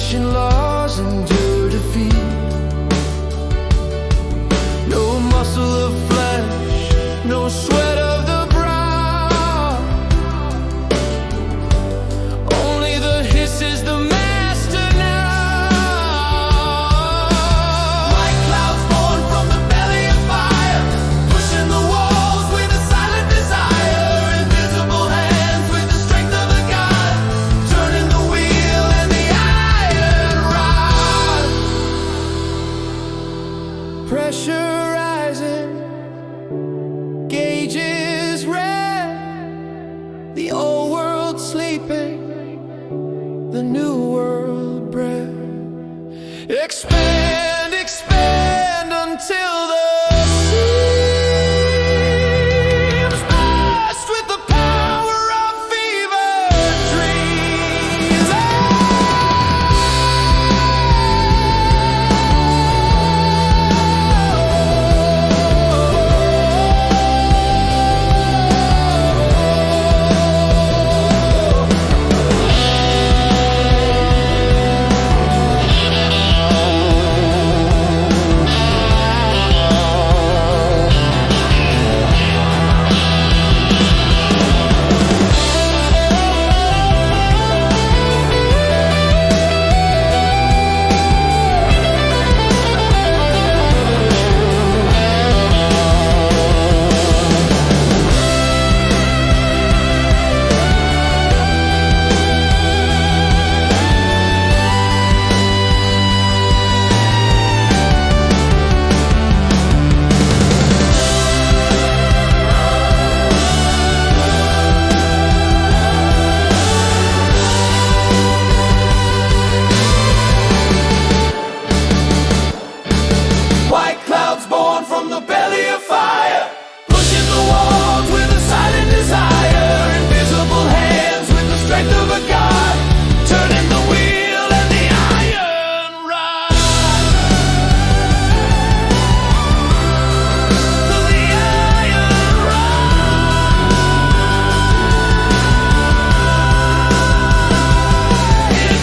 ancient laws endure defeat. No muscle of flesh, no sweat of the brow. Only the hiss is the master now. White clouds born from the belly of fire, pushing the walls with a silent desire. Invisible hands with the strength of a god, turning the wheel and the iron rod. Pressure rising, gauges red. The old world sleeping, the new world bred. Expand, expand until the seams burst with the power of fevered dreams. White clouds born from the belly of fire, pushing the walls with a silent desire. Invisible hands with the strength of a god, turning the wheel and the iron rod. The iron rod. It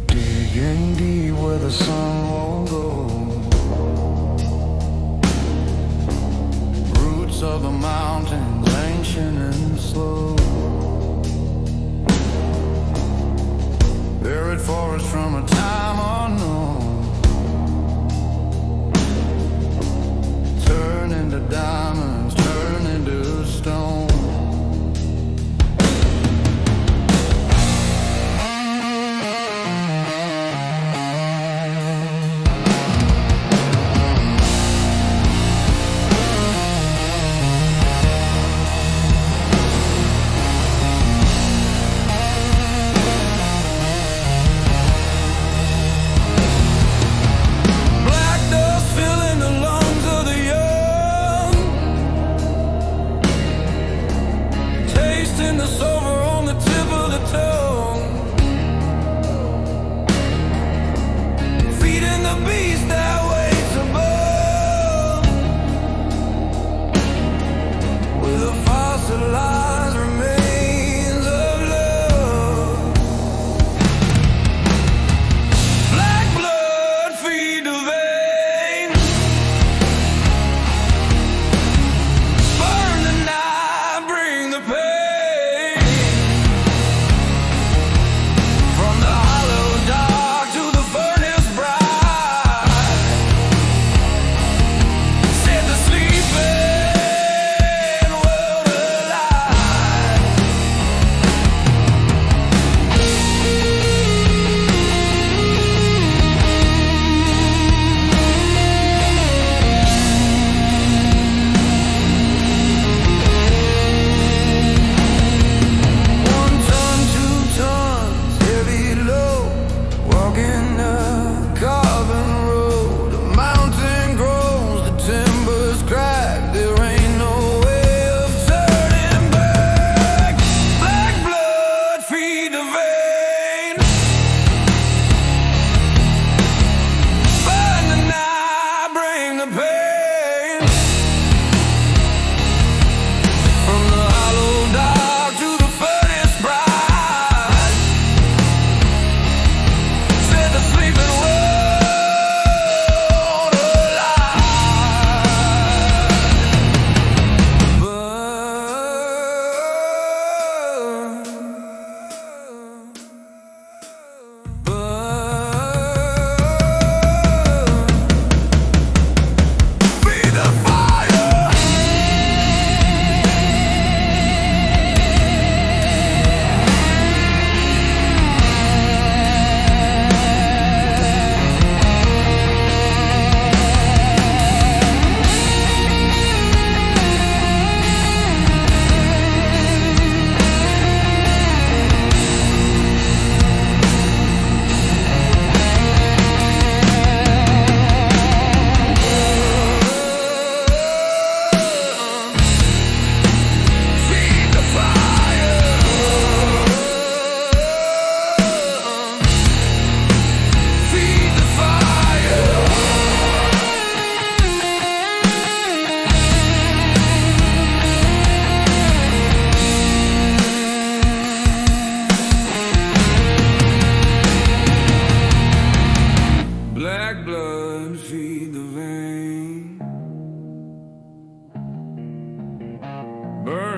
digging deep where the sun won't go. Roots of the mountains, ancient and slow. Buried forest from a time unknown, turn into diamonds, turn into stone.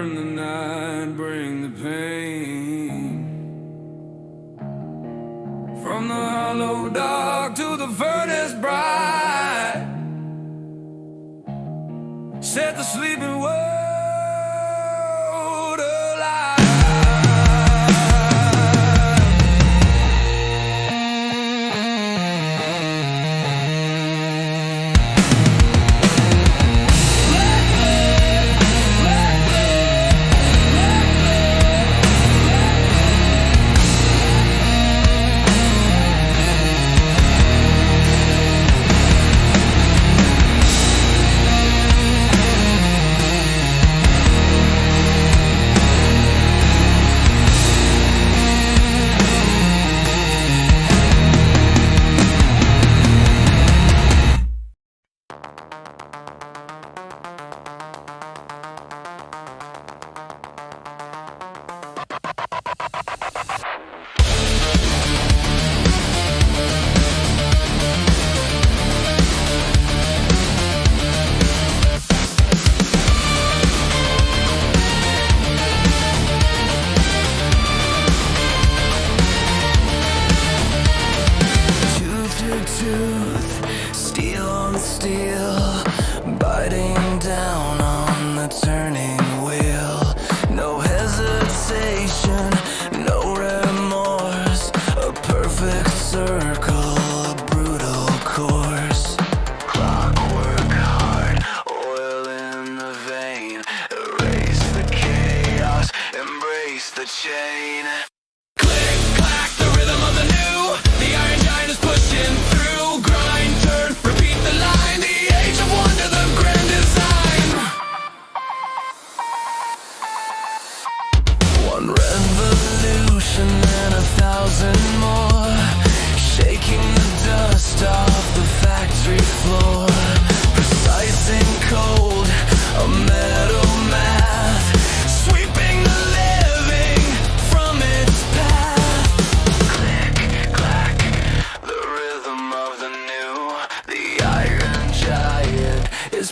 burn the night, bring the pain. From the hollow dark to the furnace bright, set the sleeping world alive.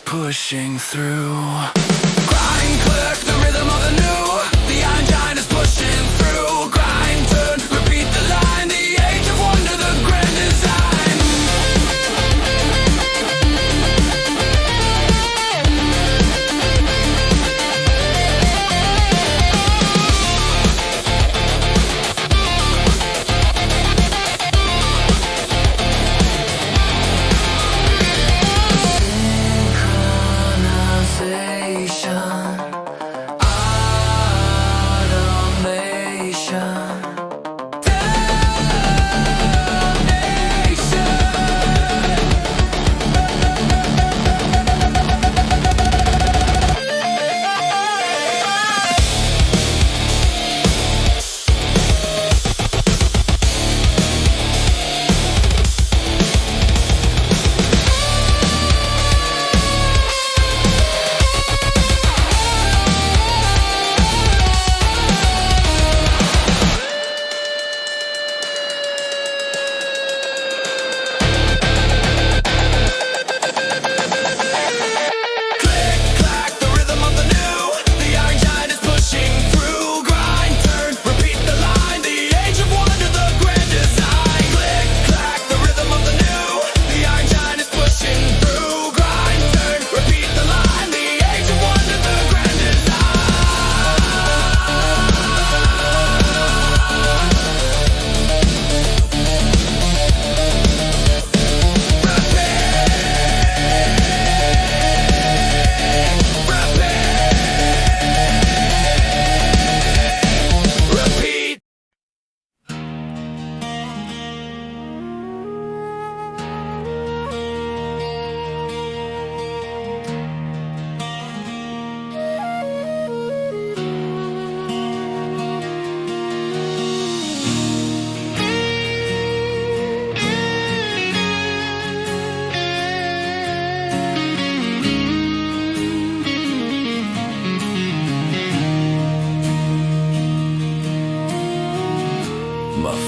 Pushing through. Grind, click, the rhythm of the new. The iron giant is pushing through. Grind, turn, repeat the line. The age of wonder, the grand design.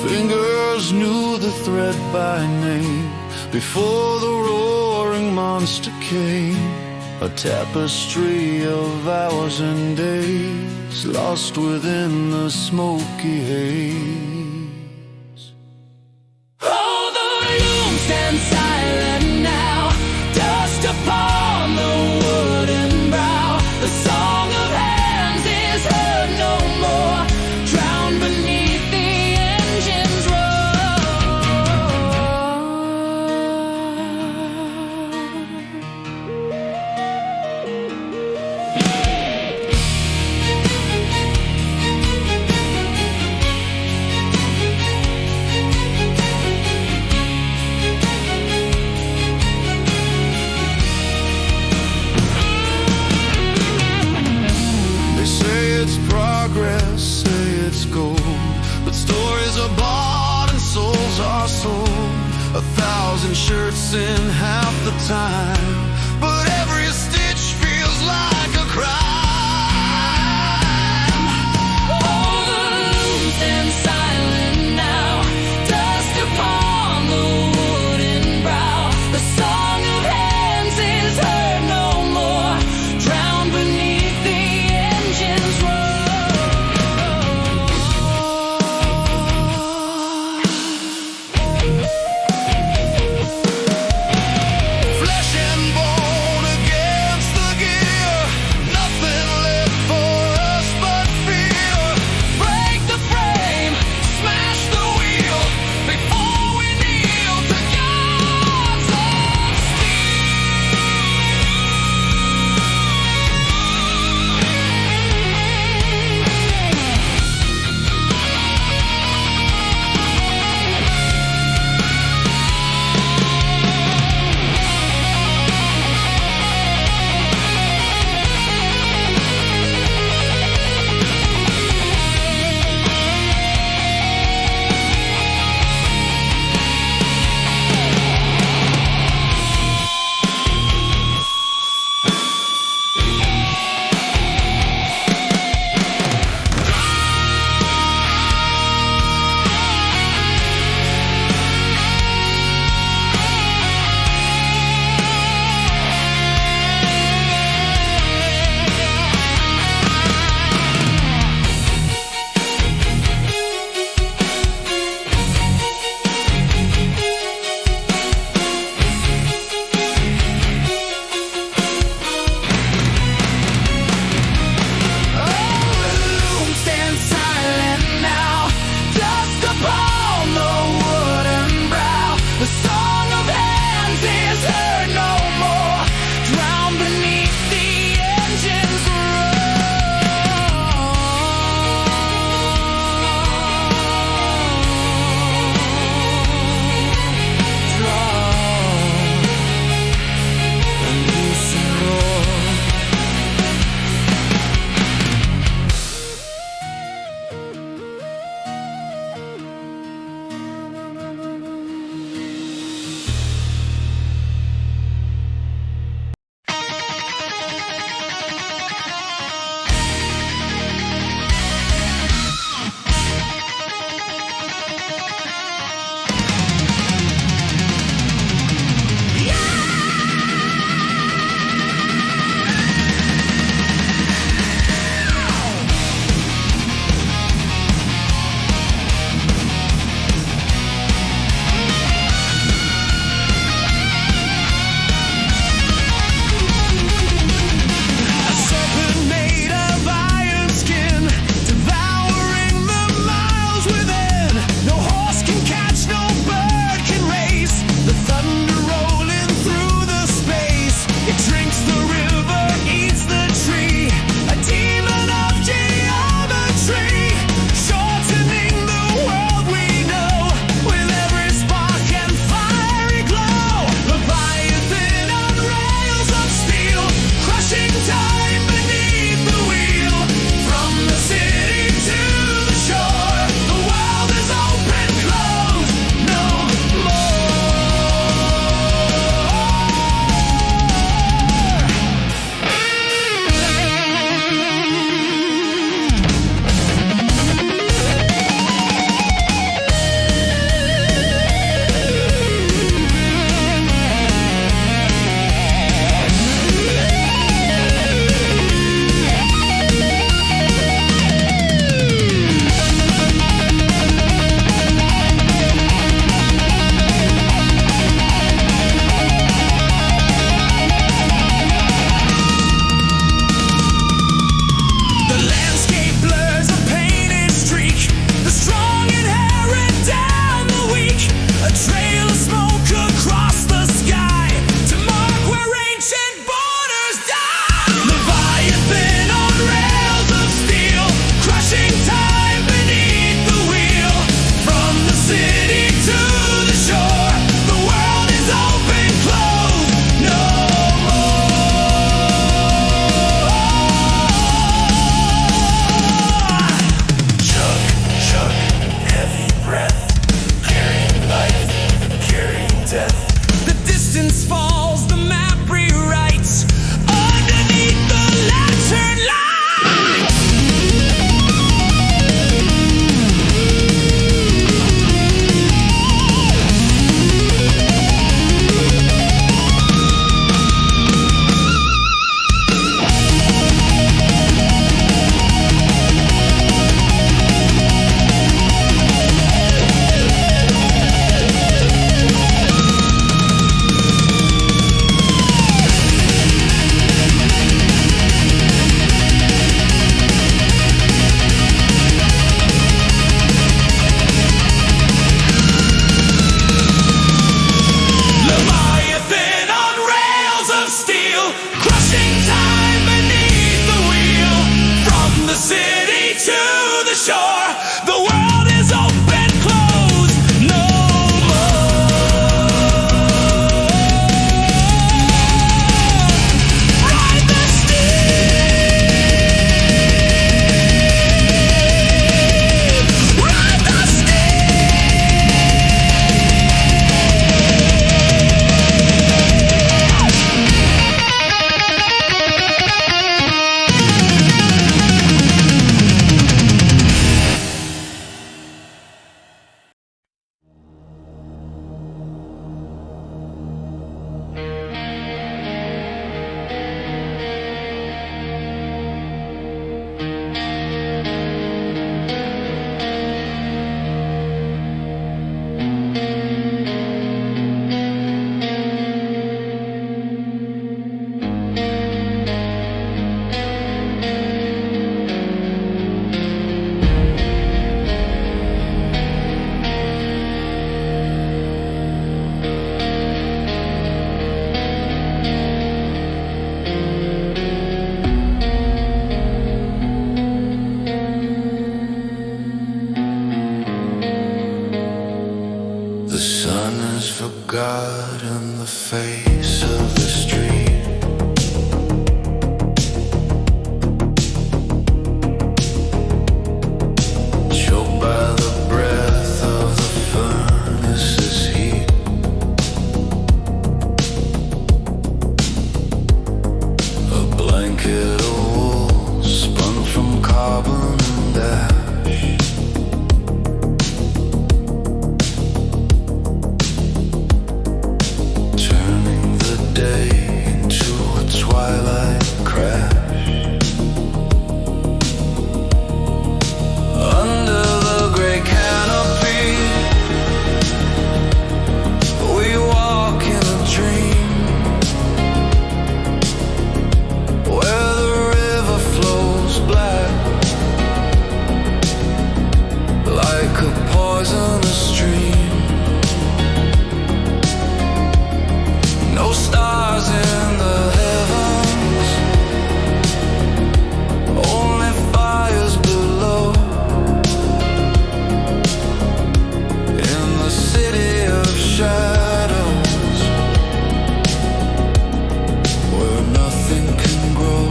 Fingers knew the threat by name before the roaring monster came. A tapestry of hours and days lost within the smoky haze. Oh, the loom stands silent now, dust upon the wooden brow. The song of hands is heard no more, drowned beneath the engine's It's progress, say it's gold, but stories are bought and souls are sold. 1,000 shirts in half the time, but every stitch feels like a crime. Oh, the loom stands silent now, dust upon the wooden brow. The song of hands is heard no more, drowned beneath the engine's roar. Flesh and blanket of wool spun from carbon and ash. Turning the day into a twilight crash. Under the great canopy, we walk in a dream where the river flows black like a poisonous stream. No stars in the heavens, only fires below. In the city of shadows, where nothing can grow.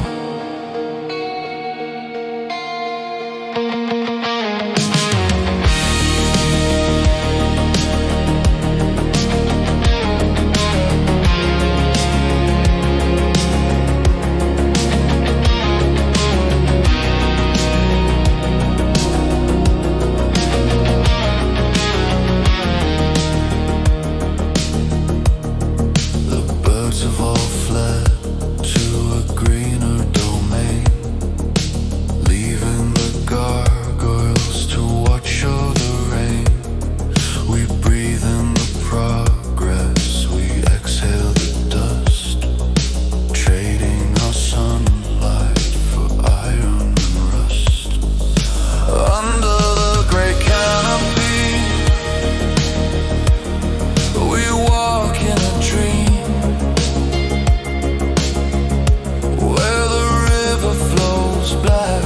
The birds have all fled to a greener domain, leaving the gargoyles to watch over the rain. We breathe in the progress, we exhale the dust, trading our sunlight for iron and rust. Under the great canopy, we walk in a dream where the river flows black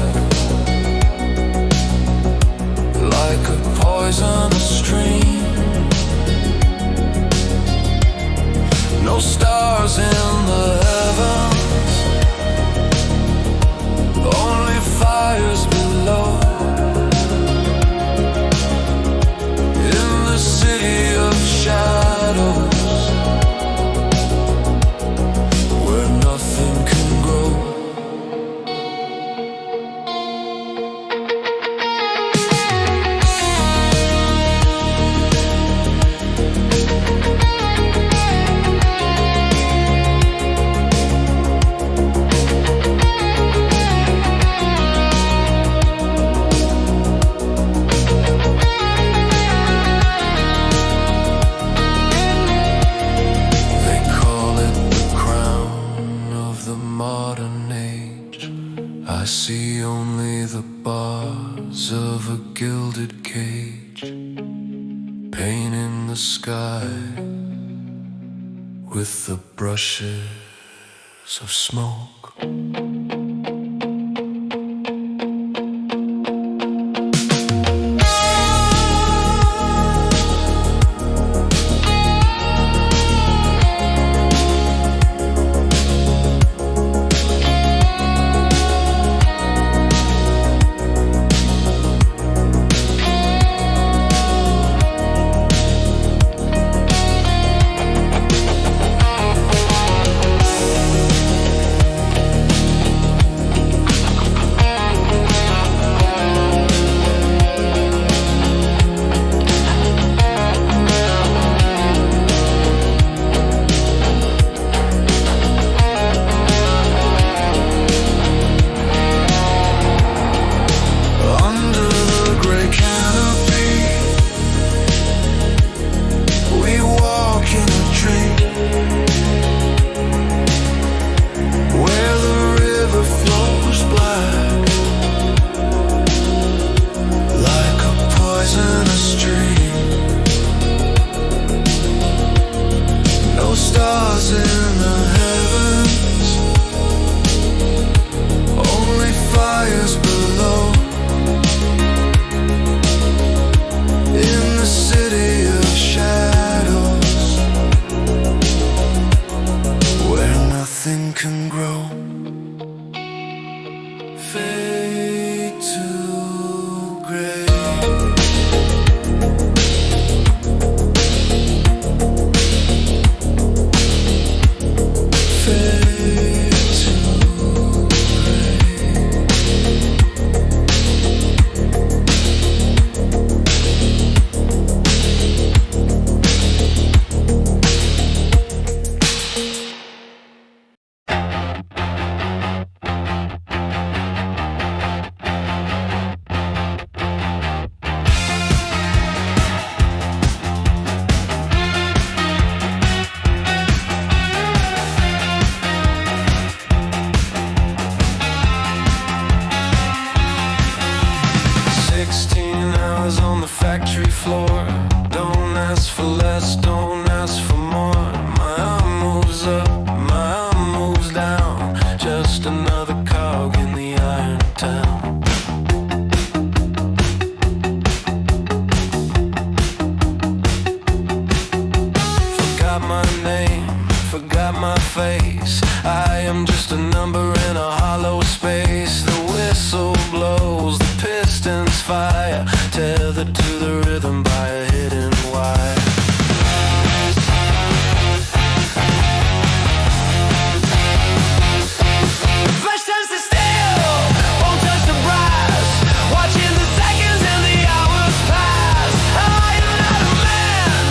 like a poisonous stream. No stars in the heavens, only fires below. In the city of shadows, where nothing can grow. They call it the crown of the modern age. I see only the bars of a gilded cage, painting the sky with the brushes of smoke. floor. Don't ask for less, don't ask for more. My arm moves up, my arm moves down. Just another cog in the iron town. Forgot my name, forgot my face. I am just a number in a hollow space. The whistle blows, the pistons fire, tethered to the rhythm by a hidden wire. Flesh turns to steel, bone turns to brass. Watching the seconds and the hours pass. I am not a man,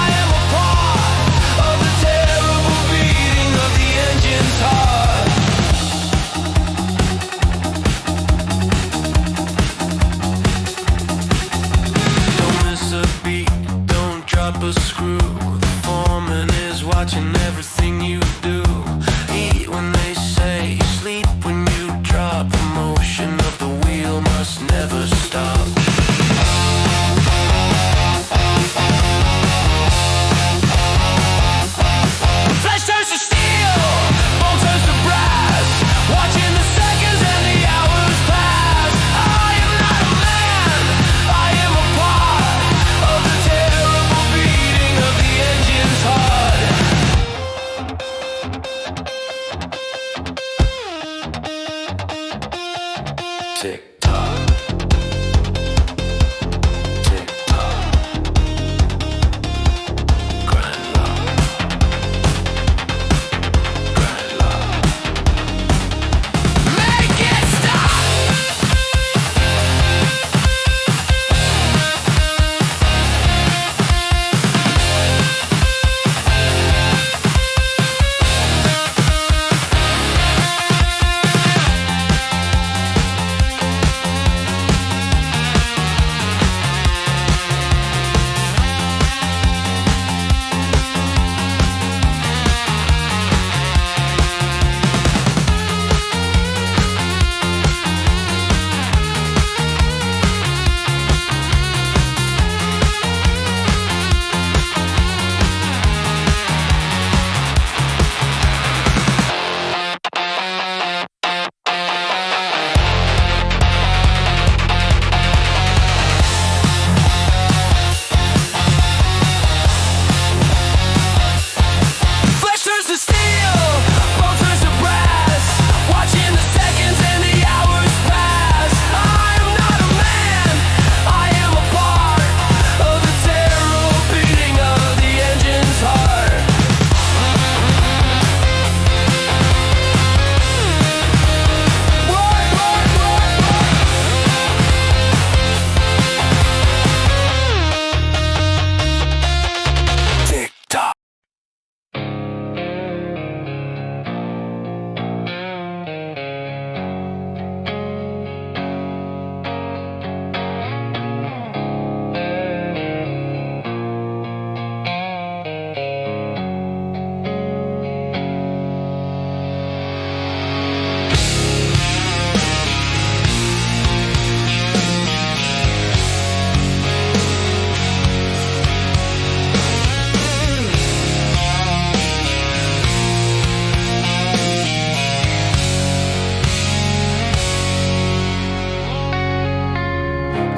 I am a part of the terrible beating of the engine's heart. Don't miss a beat, don't drop a screw. The foreman is watching everything you do. Eat when they say, sleep when you drop. The motion of the wheel must never stop. Flesh turns to steel, bone turns to brass. Watching the seconds and the hours pass. I am not a man, I am a part of the terrible beating of the engine's heart. Tick tock. Tick tock. Grind lock. Grind lock. Make it stop! Flesh turns to steel, bone turns to brass. Watching the seconds and the hours pass. I am not a man, I am a part of the terrible beating of the engine's heart. Tick tock.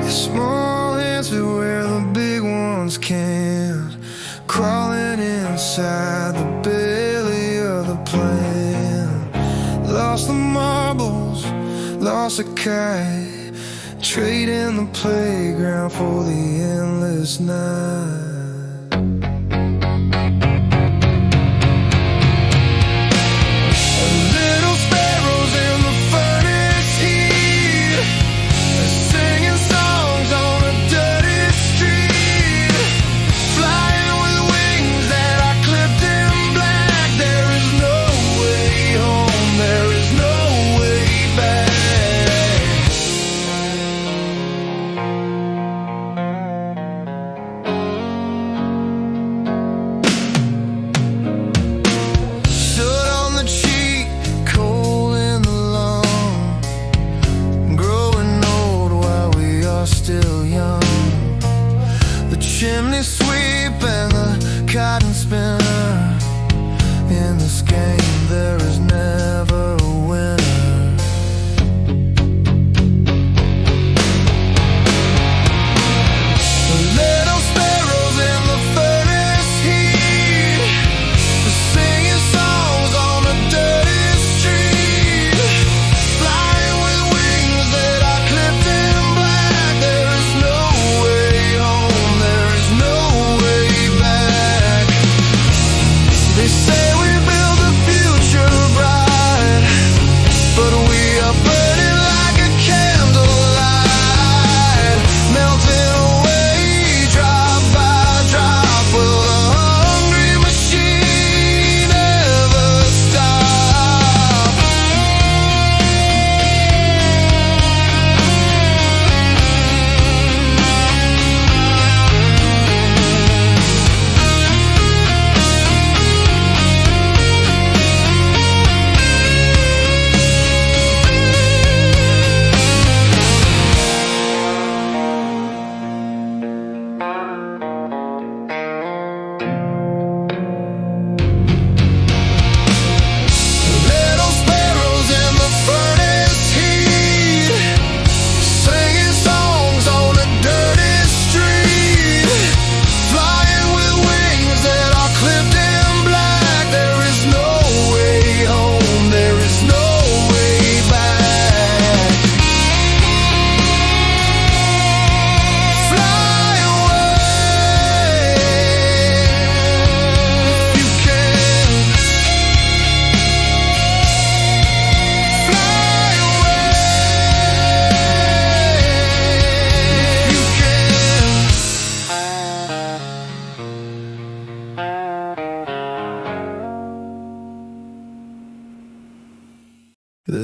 Small hands are where the big ones can. Crawling inside the belly of the plane. Lost the marbles, lost a kite. Trading the playground for the endless night. Little sparrows in the furnace heat, singing songs on a dirty street, flying with wings that are clipped in black. There is no way home, there is no way back.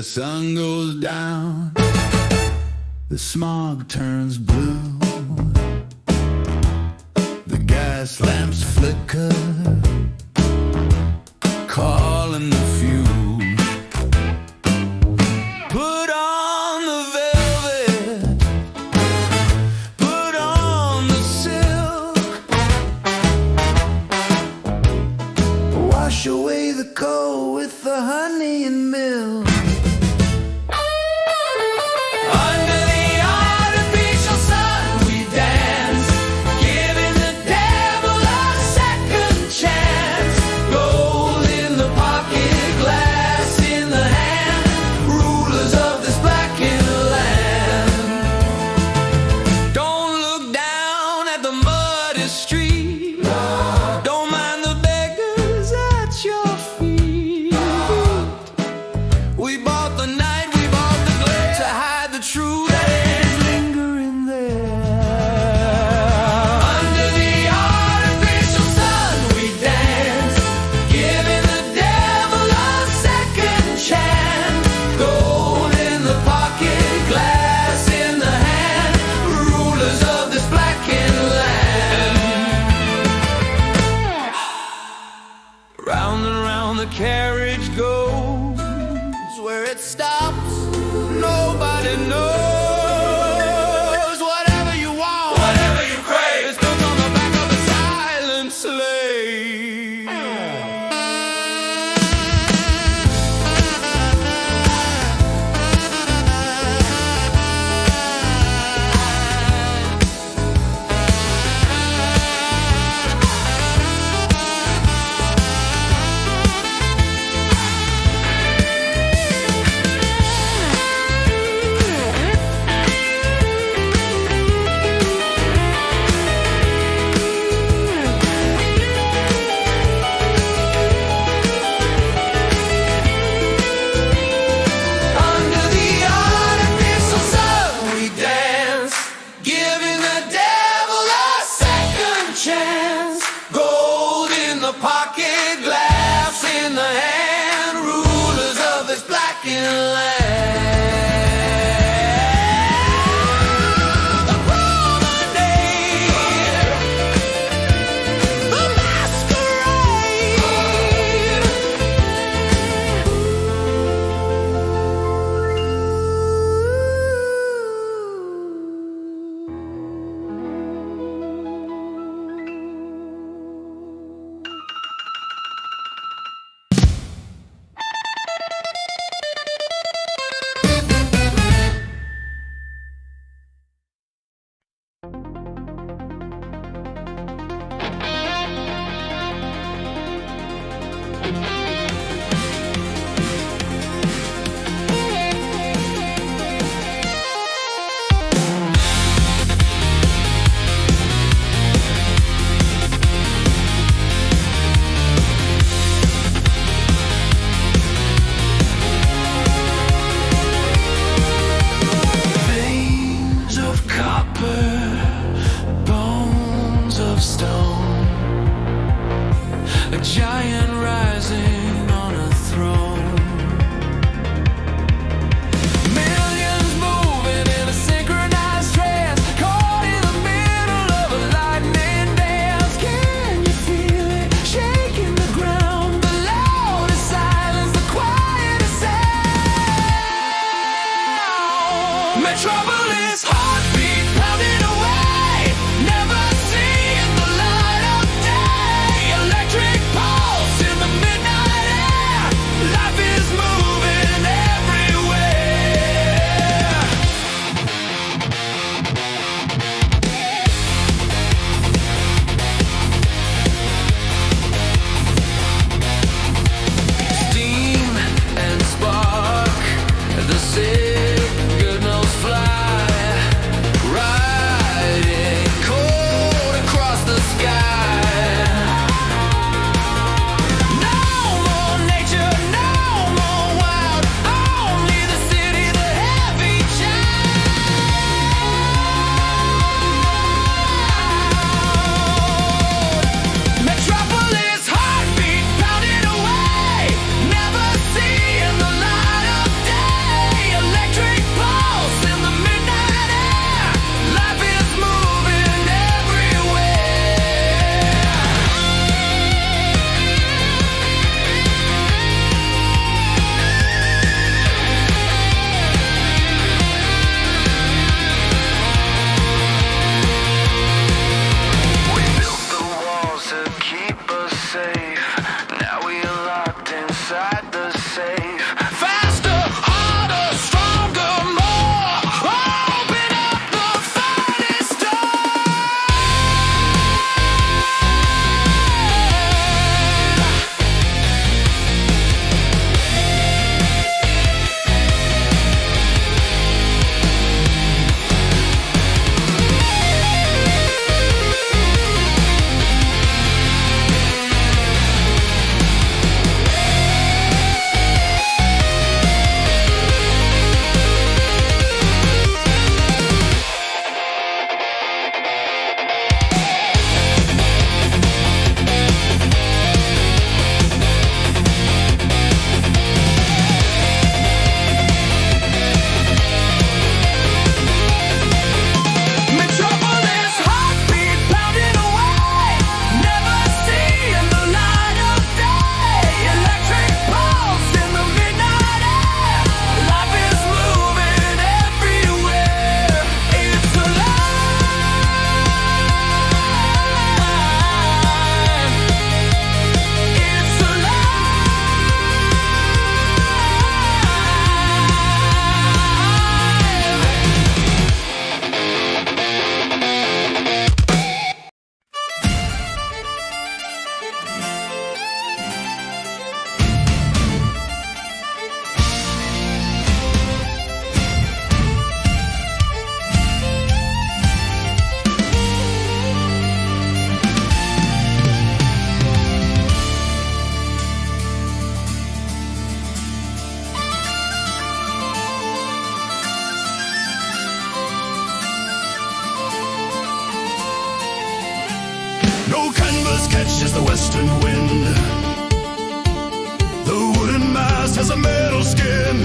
sun goes down, the smog turns blue, the gas lamps flicker, calling the few. Put on the velvet, put on the silk, wash away the cold with the honey and milk. Under the artificial sun we dance, giving the devil a second chance. Gold in the pocket, glass in the hand, rulers of this blackened land. Don't look down at the muddy street, don't mind the beggars at your feet. We bought the night, we bought the glare, to hide the truth that is lingering there. Under the artificial sun we dance, giving the devil a second chance. Gold in the pocket, glass in the hand, rulers of this blackened land. Round and round the carriage goes, where it stops, nobody knows. Whatever you want, Whatever you crave, it's built on the back of a silent slave. under the artificial sun we dance, giving the devil a second chance. Gold in the pocket, glass in the hand, rulers of this blackened land. The promenade, the masquerade. Veins of copper, bones of stone, a giant rising on a throne. Millions moving in a synchronized trance, caught in the middle of a lightning dance. Can you feel it shaking the ground? The loudest silence, the quietest sound. Metropolis, heartbeat pounding away, never seeing the light of day. Electric pulse in the midnight air, life is moving everywhere. Steam and spark, the signals fly, riding cold across the sky. No more nature, no more wild, only the city, the heavy child. Metropolis, heartbeat pounding away, never seeing the light of day. unleashes the western wind. The wooden mast has a metal skin.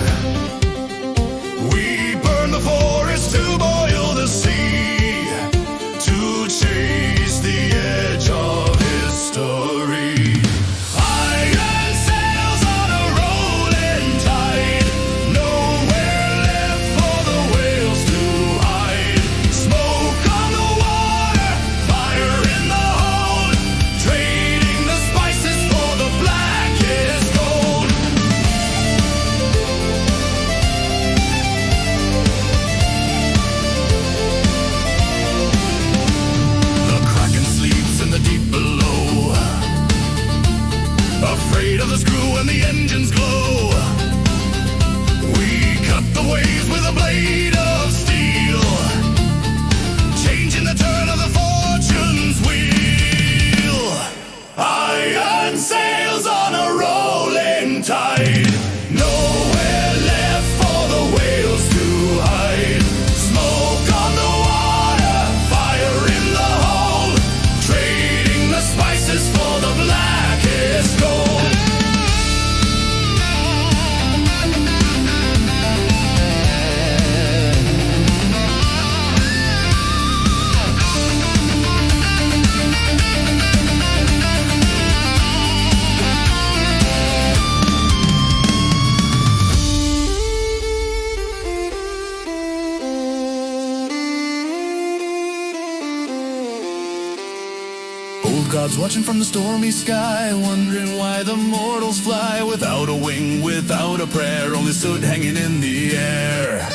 We burn the forest to boil the sea, to chase the edge of history. Iron sails on a rolling tide, nowhere left for the whales to hide. Smoke on the water, fire in the hold, trading the spices for the blackest gold. The kraken sleeps in the deep below, afraid of the screw when the engines glow. We cut the waves with a blade of steel, changing the turn of the fortune's wheel. Iron sails on a rolling tide, nowhere left for the whales to hide. Smoke on the water, fire in the hold, trading the spices for the blackest gold. Old gods watching from the stormy sky, wondering why the mortals fly without a wing, without a prayer, only soot hanging in the air.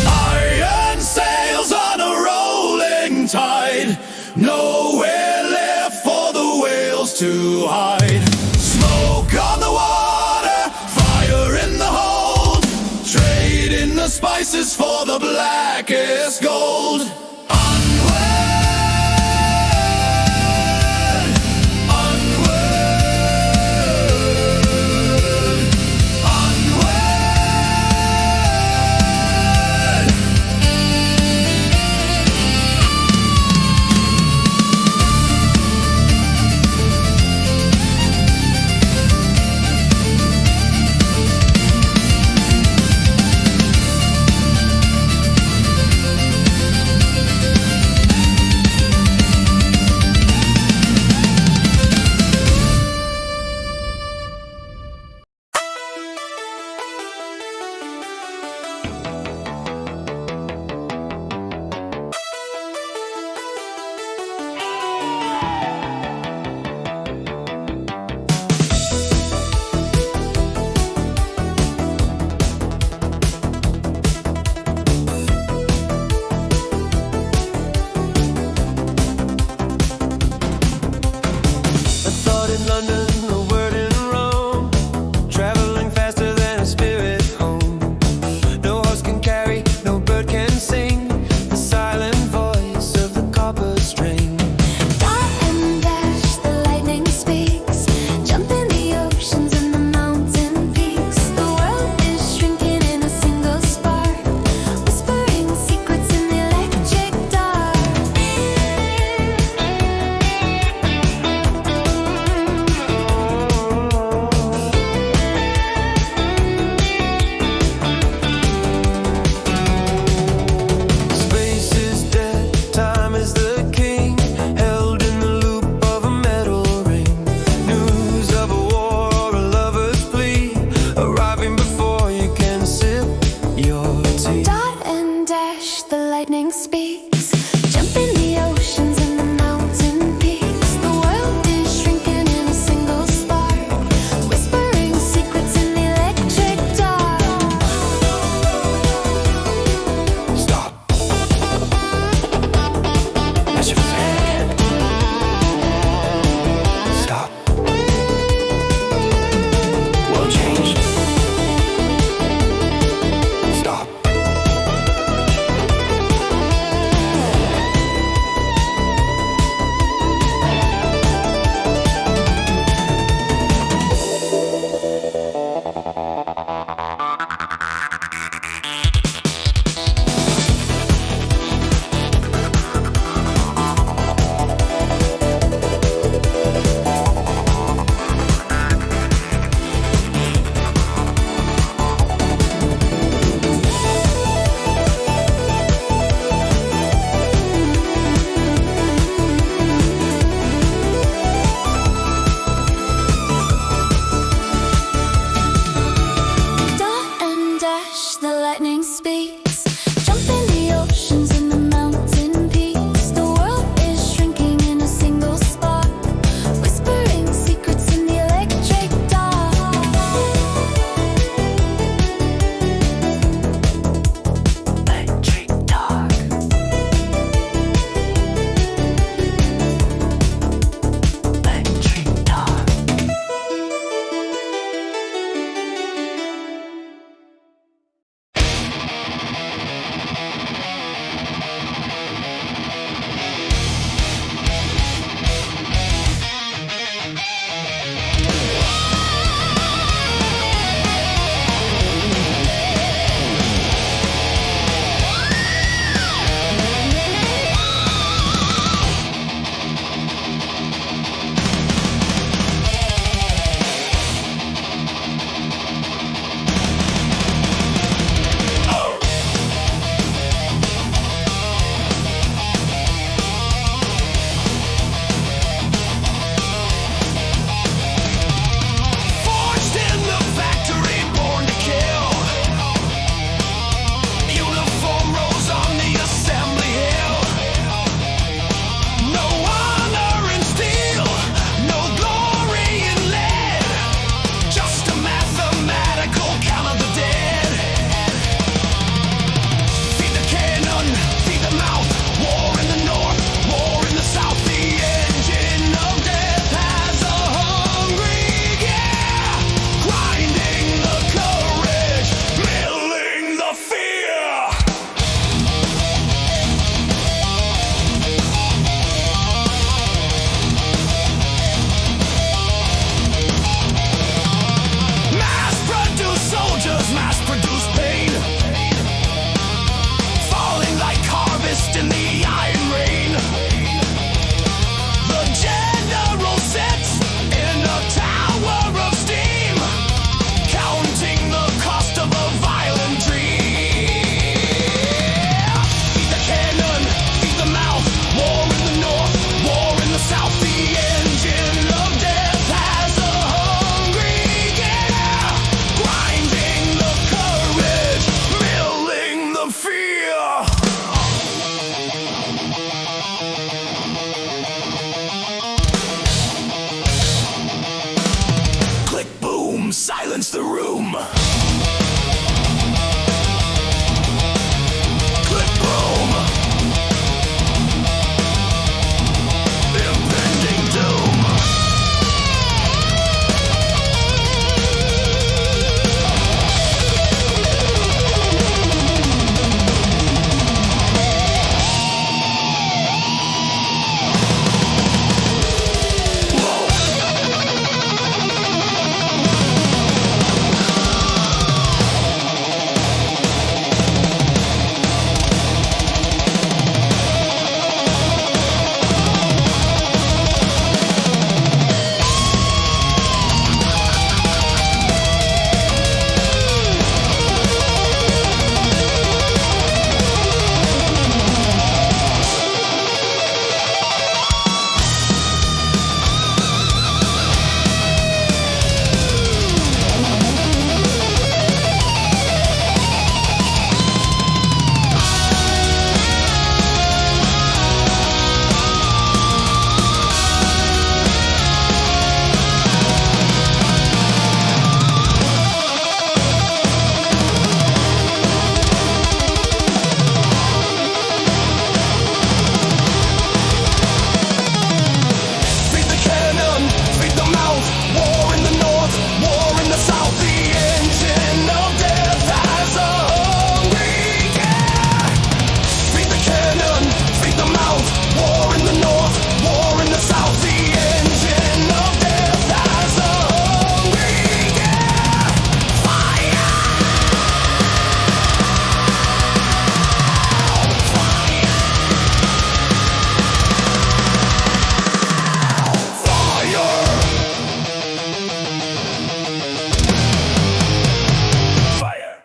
Iron sails on a rolling tide, nowhere left for the whales to hide. Smoke on the water, fire in the hold, trading the spices for the blackest gold. Onward, onward, onward. doom, silence the room. Click boom. Impending doom. Fire!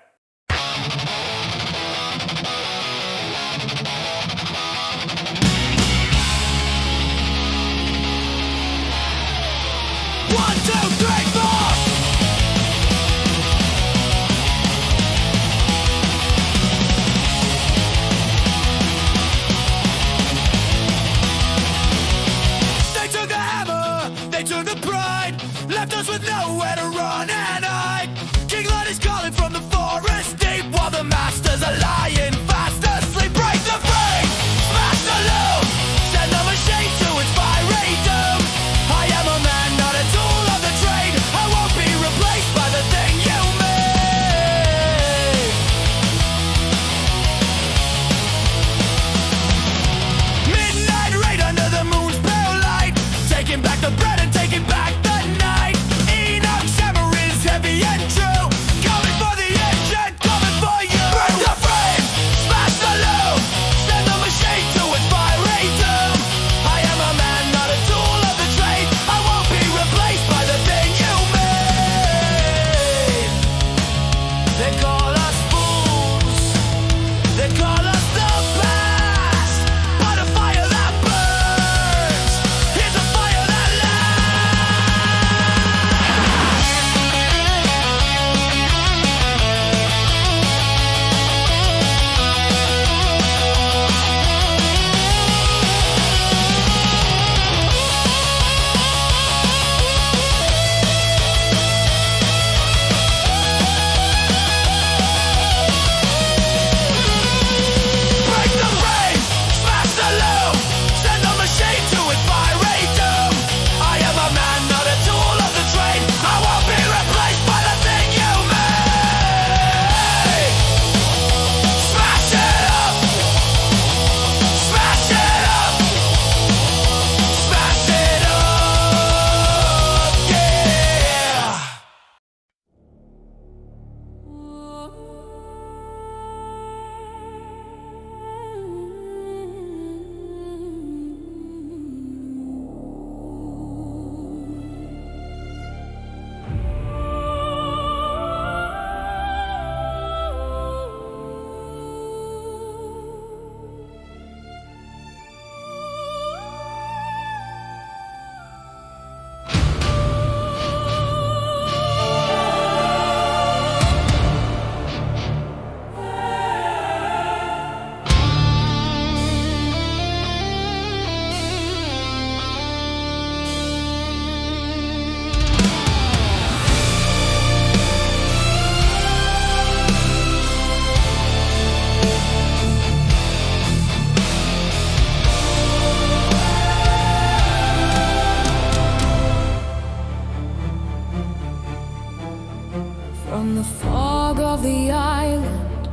from the fog of the island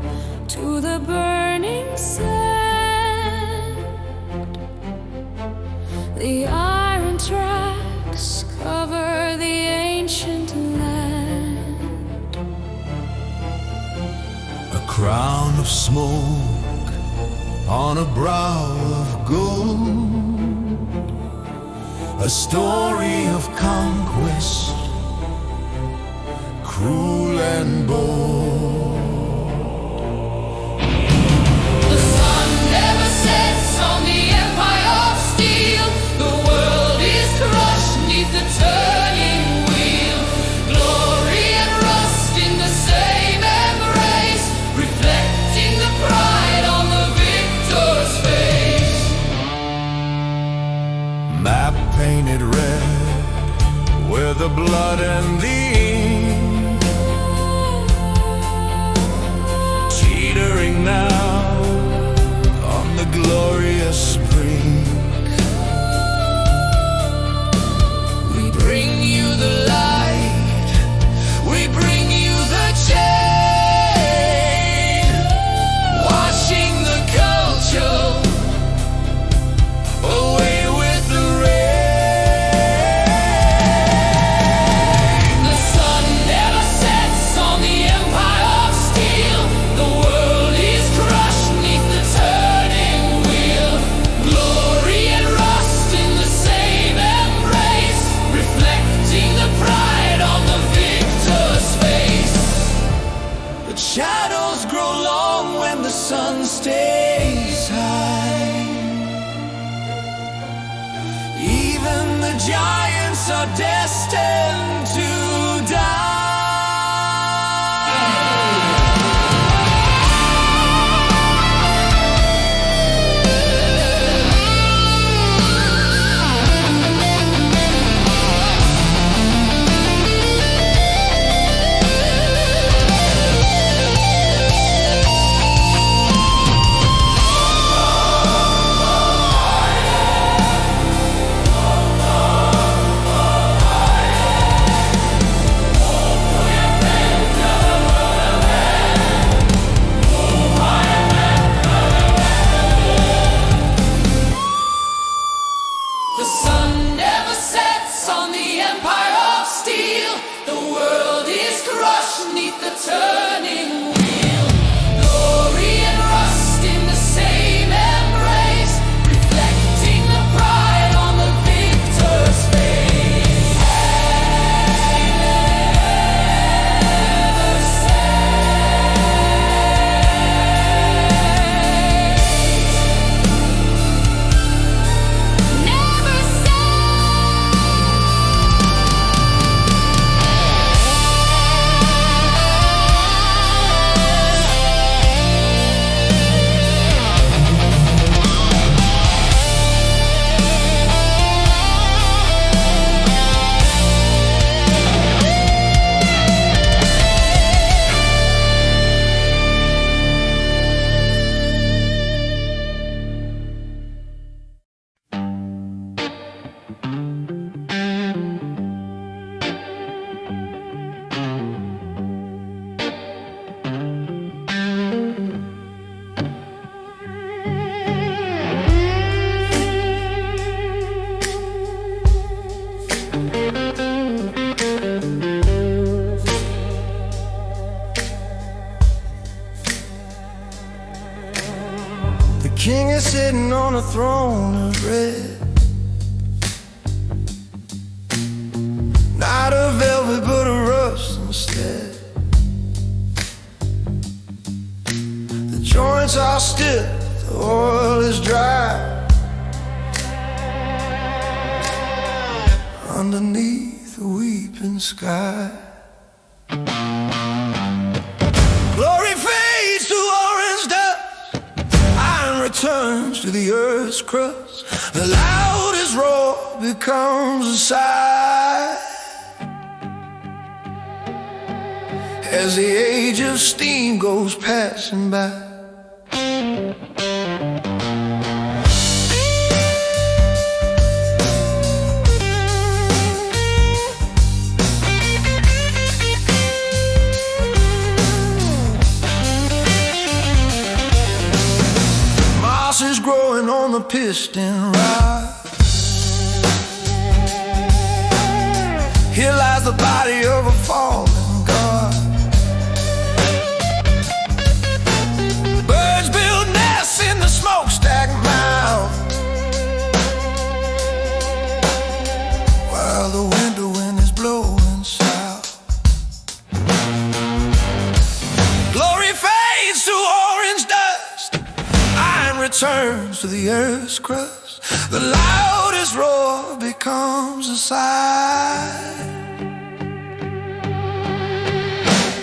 to the burning sand. The iron tracks cover the ancient land. A crown of smoke on a brow of gold, a story of conquest, cruel and bold. The sun never sets on the empire of steel. The world is crushed neath the turning wheel. Glory and rust in the same embrace, reflecting the pride on the victor's face. Map painted red where the blood and the ink, teetering now on the glorious brink. We bring you the light, we bring you the chain, washing the culture away with the rain. The sun never sets on the empire of steel. The world is crushed neath the turning wheel. Glory and rust in the same embrace, reflecting the pride on the victor's face. But shadows grow long when the sun stays high. Even the giants are destined to die. The sun never sets on the empire of steel. The world is crushed neath the turning wheel. Glory and rust in the same embrace, reflecting the pride on the victor's face. Never The king is sitting on a throne of red, not a velvet but a rust instead. The joints are stiff, the oil is dry. Underneath the weeping sky, glory fades to orange dust, iron returns to the earth's crust. The loudest roar becomes a sigh as the age of steam goes passing by. a piston rod. Here lies the body of a fallen god. Birds build nests in the smokestack mound, while the winter wind is blowing south. Glory fades to orange dust, iron returns to the earth's crust. The loudest roar becomes a sigh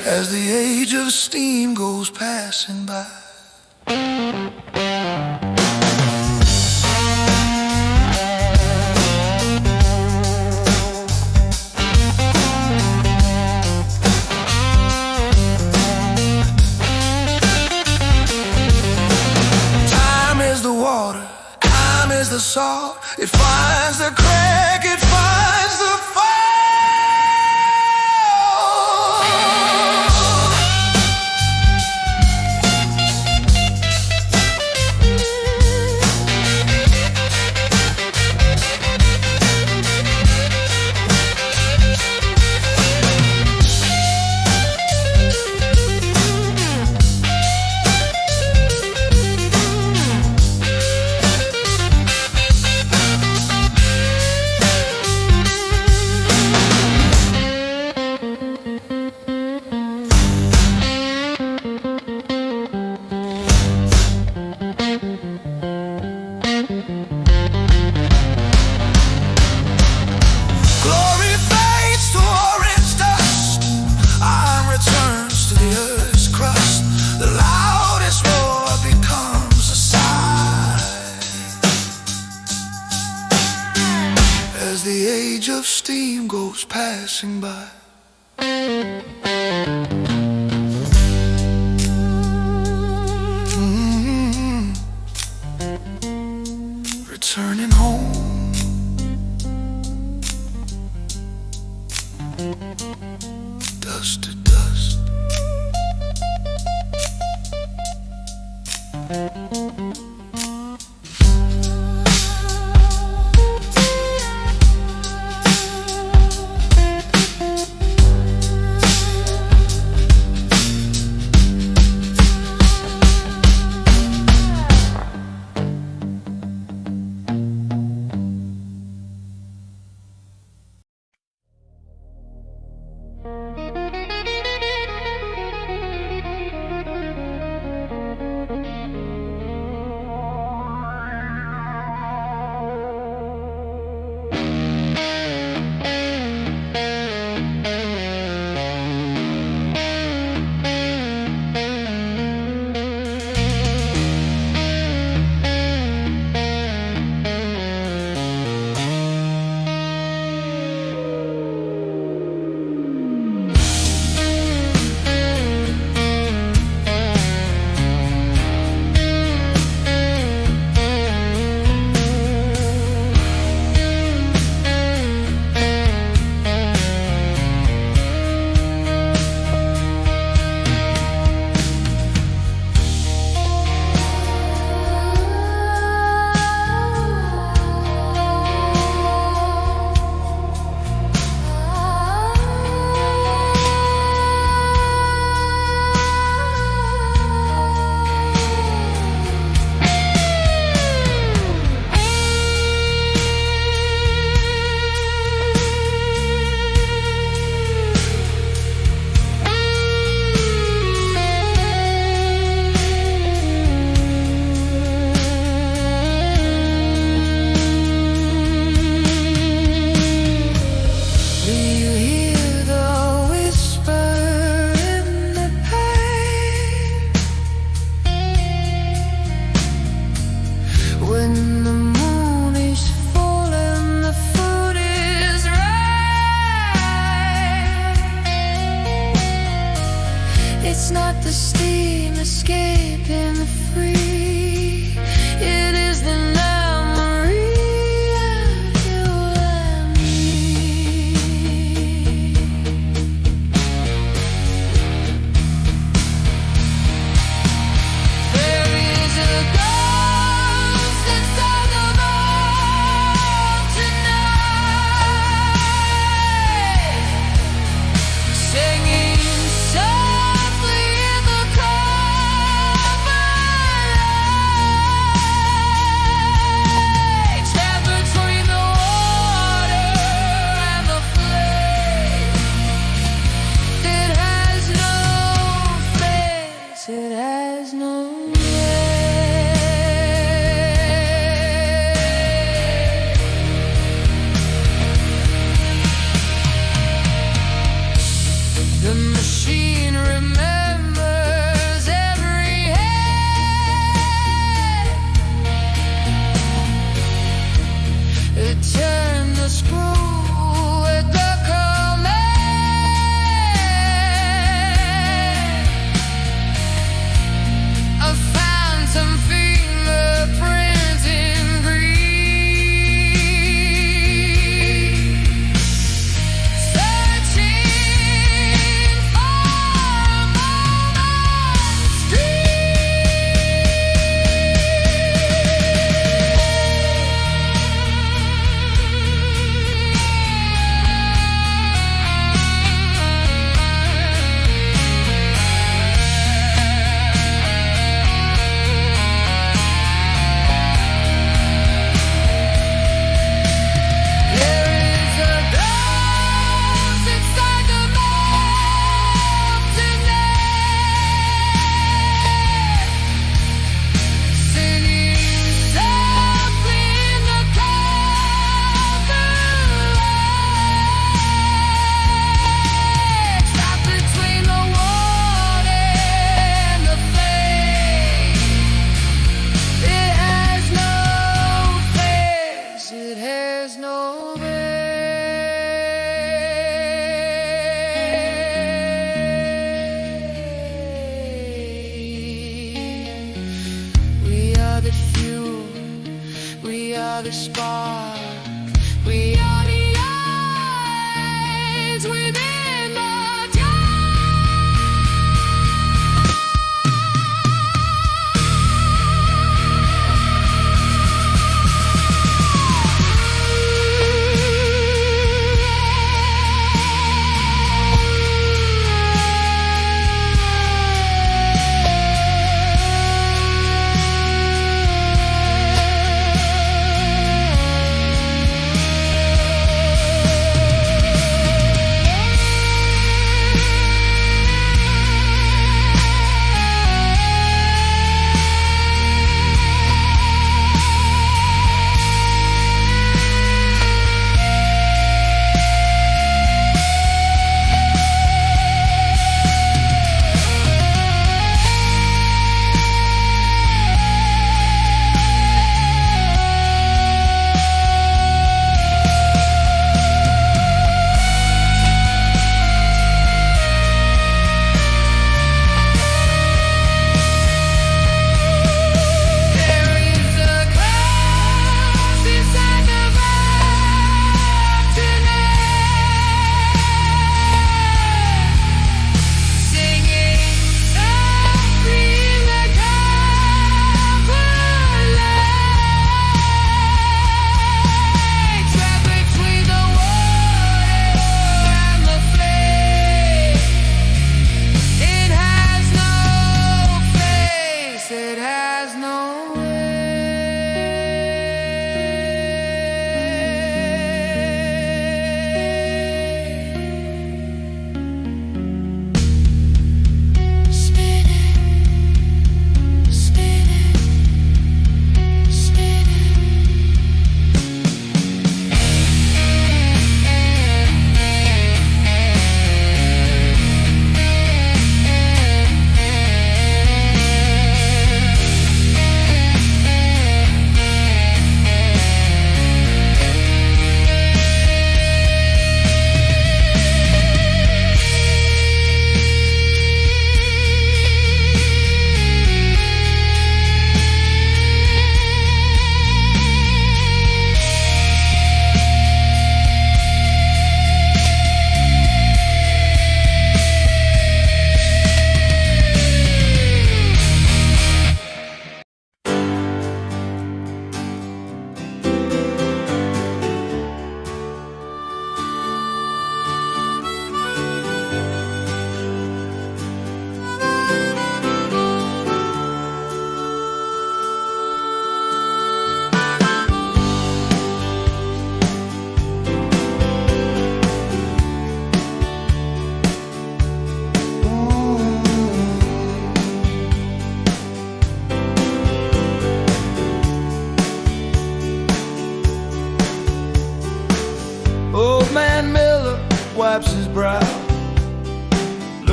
as the age of steam goes passing by. Time is the water, time is the salt. It finds the crack, it finds the fall. Of steam goes passing by. Returning home, dust to dust. There is a ghost inside. The machine remembers every head. It turned the screw at the command. A phantom fingerprint in green. Searching for a moment's There is a ghost inside the mountain singing softly in the cavern. Trapped between the water and the flame. It has no face, it has no name. We are the fuel, we are the spark, we are the eyes within the dark.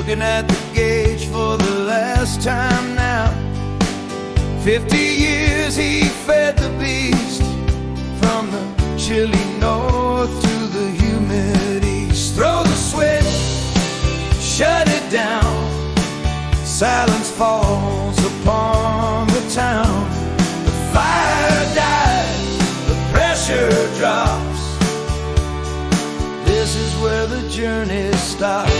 looking at the gauge for the last time now. 50 years he fed the beast, from the chilly north to the humid east. Throw the switch, shut it down. Silence falls upon the town. The fire dies, the pressure drops. This is where the journey stops.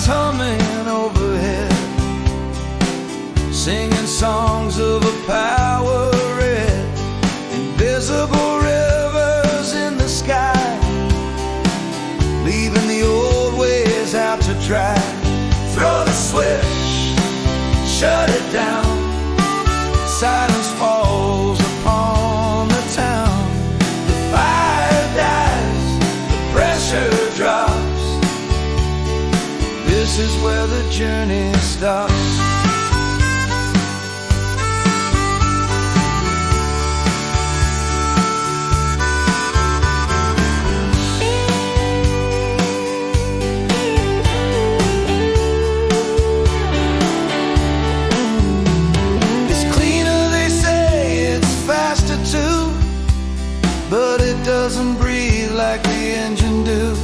Humming overhead, singing songs of a power red. Invisible rivers in the sky, leaving the old ways out to dry. Throw the switch, shut it down. Silence falls upon the town. The fire dies, the pressure drops. This is where the journey stops. It's cleaner, they say, it's faster too, but it doesn't breathe like the engine do.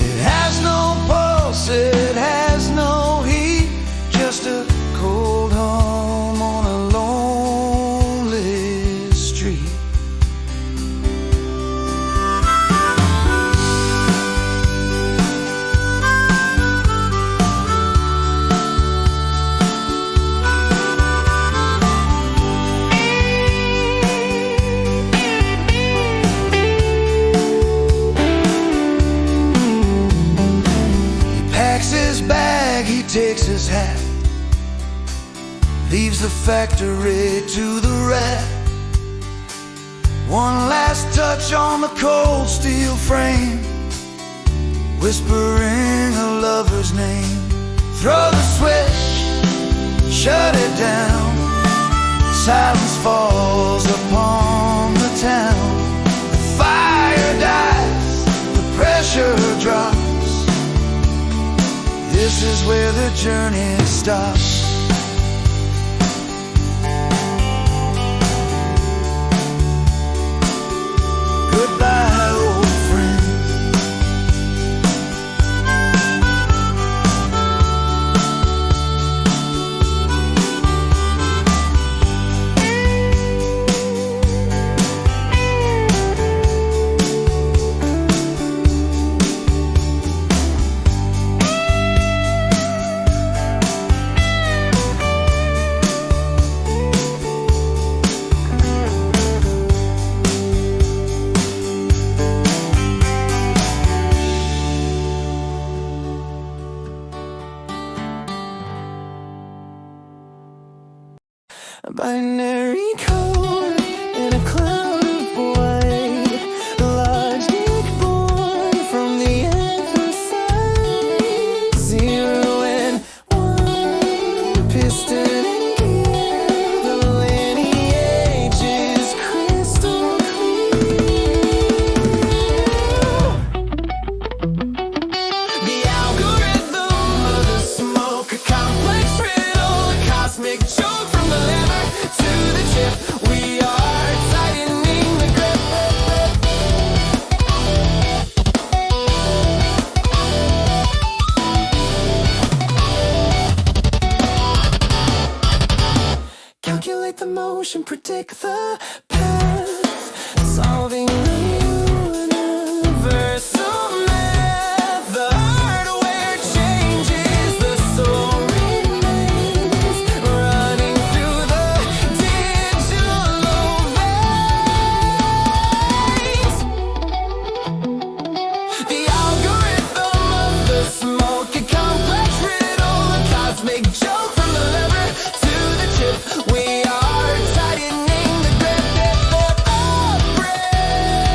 It has no pulse, it has no heat, just a cold home on a lonely street. Takes his hat, leaves the factory to the rat. One last touch on the cold steel frame, whispering a lover's name. Throw the switch, shut it down. Silence falls upon the town. The fire dies, the pressure drops. This is where the journey stops. Goodbye, old friend. A binary code in a cloud of white, a logic born from the anthracite. 0 and 1, piston and gear, the lineage is crystal clear. The algorithm of the smoke, a complex riddle, a cosmic joke from the lever to the chip. We are tightening the grip. Calculate the motion, predict the path, solving the universal math. The hardware changes, the soul remains, running through the digital veins. The algorithm of the smoke, a complex riddle, a cosmic joke from the lever to the chip. We are tightening the grip of brain.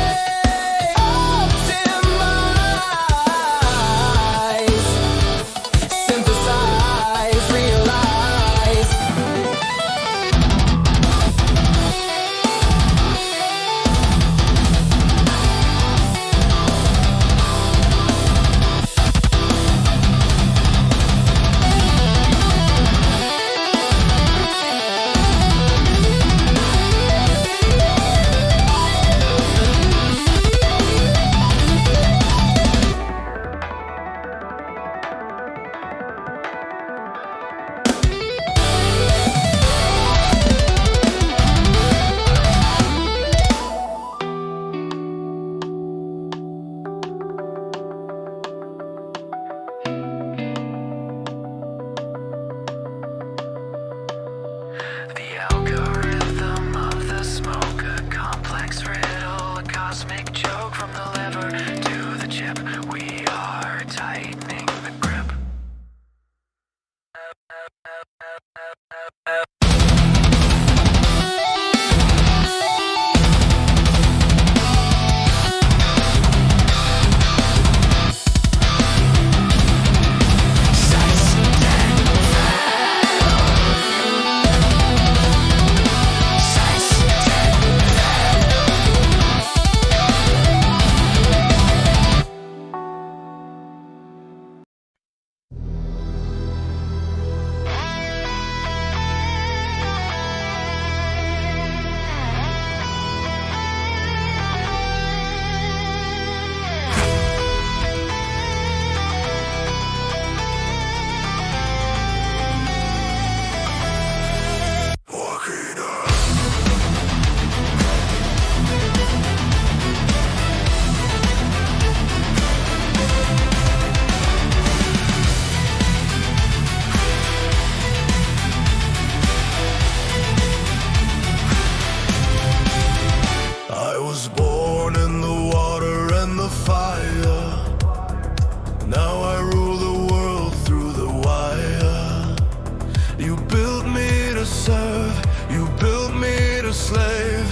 slave,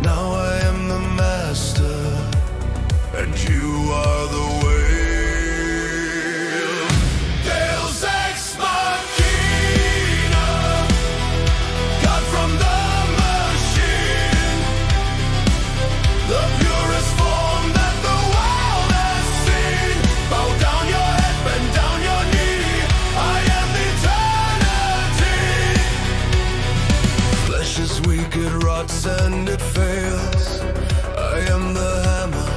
now I am the master, and you are the whale. Deus ex machina, God from the machine, the purest form that the world has seen. Bow down your head, bend down your knee, I am eternity. Flesh is weak, it rots and it fails. I am the hammer,